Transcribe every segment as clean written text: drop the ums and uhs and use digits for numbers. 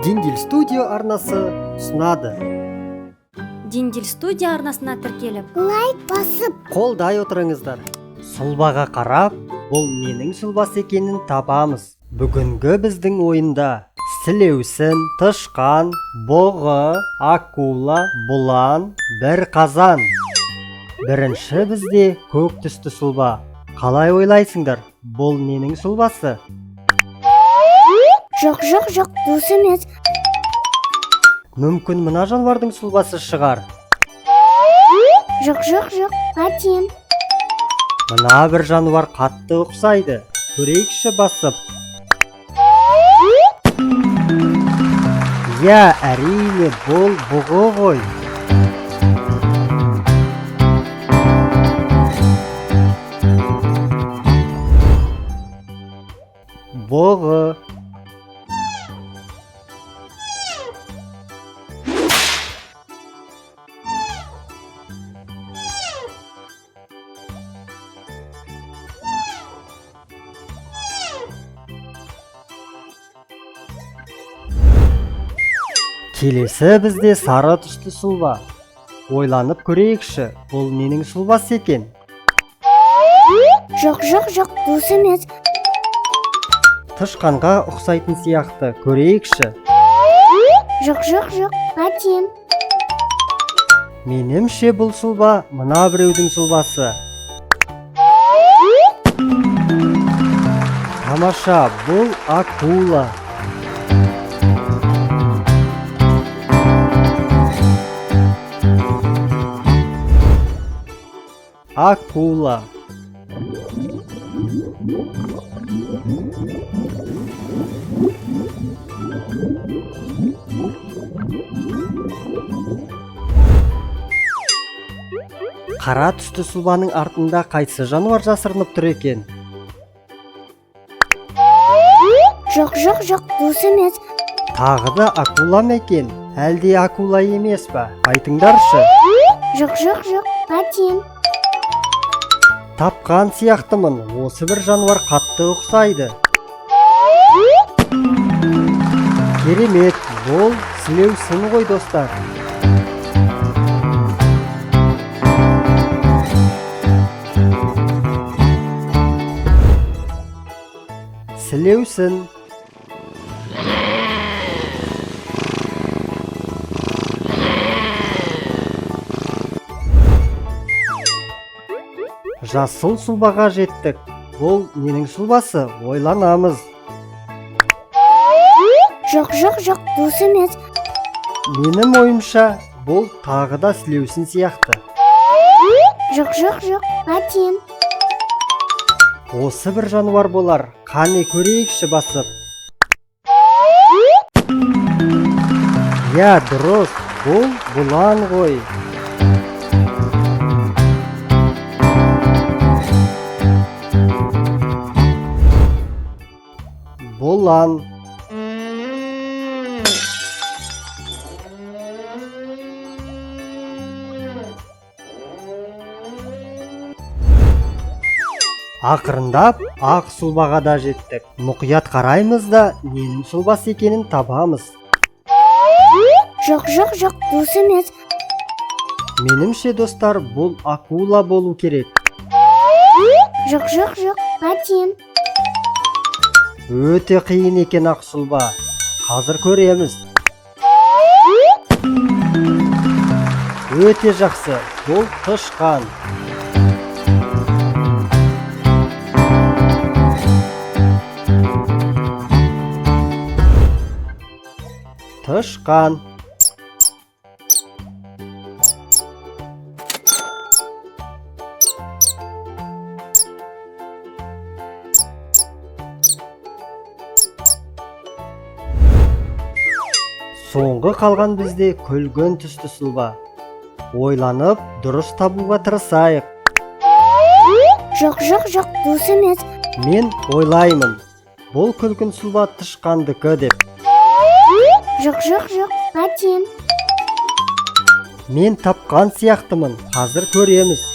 Диндил студио арнасы ұсынады. Диндил студия арнасына тіркеліп, лайк басып, Қолдай отырыңыздар. Сұлбаға қарап, бұл ненің сұлбасы екенін табамыз. Бүгінгі біздің ойында сілеусін, тышқан, бұғы, акула, бұлан, бір қазан. Бірінші бізде көк түсті сұлба. Қалай ойлайсыңдар? Бұл ненің сұлбасы? жоқ, дұрыс емес. Мүмкін мына жануардың сұлбасы шығар. Жоқ, әдем. Мына бір жануар қатты ұқсайды. Көрейікші басып. Я, әрине, бұл бұғы ғой. Бұғы. Келесі бізде сары түсті сұлба. Ойланып көрейікші, бұл ненің сұлбасы екен? Жоқ, дұрыс емес. Тышқанға ұқсайтын сияқты, көрейікші. Жоқ, әдем. Менімше бұл сұлба мына біреудің сұлбасы. Тамаша, бұл акула. Акула. Қара түсті сұлбаның артында қайсы жануар жасырынып тұр екен? Жоқ, дұрыс емес. Тағы да акула ма екен? Әлде акула емес па? Айтыңдаршы. Жоқ, әдем. Тапқан сияқтымын, осы бір жануар қатты ұқсайды. Керемет, бұл сілеусін ғой достар. Сілеусін. Жасыл сұлбаға жеттік. Бұл ненің сұлбасы? Ойланамыз. Жоқ, дұрыс емес. Менің ойымша, бұл тағы да сілеусін сияқты. Жоқ, әдем. Осы бір жануар болар. Қане көрейікші басып. Я, дұрыс. Бұл бұлан ғой. Бұлан. Ақырындап ақ сұлбаға да жеттік. Мұқият қараймыз да ненің сұлбасы екенін табамыз. Жоқ, дұрыс емес. Менімше достар, бұл акула болу керек. Жоқ, әдем. Өте қиын екен ақ сұлба. Қазір көреміз. Өте жақсы. Бұл тышқан. Тышқан. Соңғы қалған бізде күлгін түсті сұлба. Ойланып, дұрыс табуға тырысайық. Жоқ, дұрыс емес. Мен ойлаймын. Бұл күлгін сұлба тышқандікі деп. Жоқ, әдем. Мен тапқан сияқтымын. Қазір көреміз.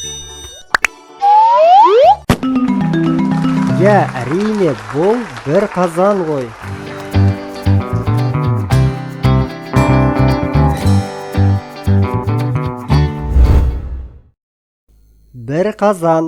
Я, әрине, бұл бір қазан ғой. 1 қазан.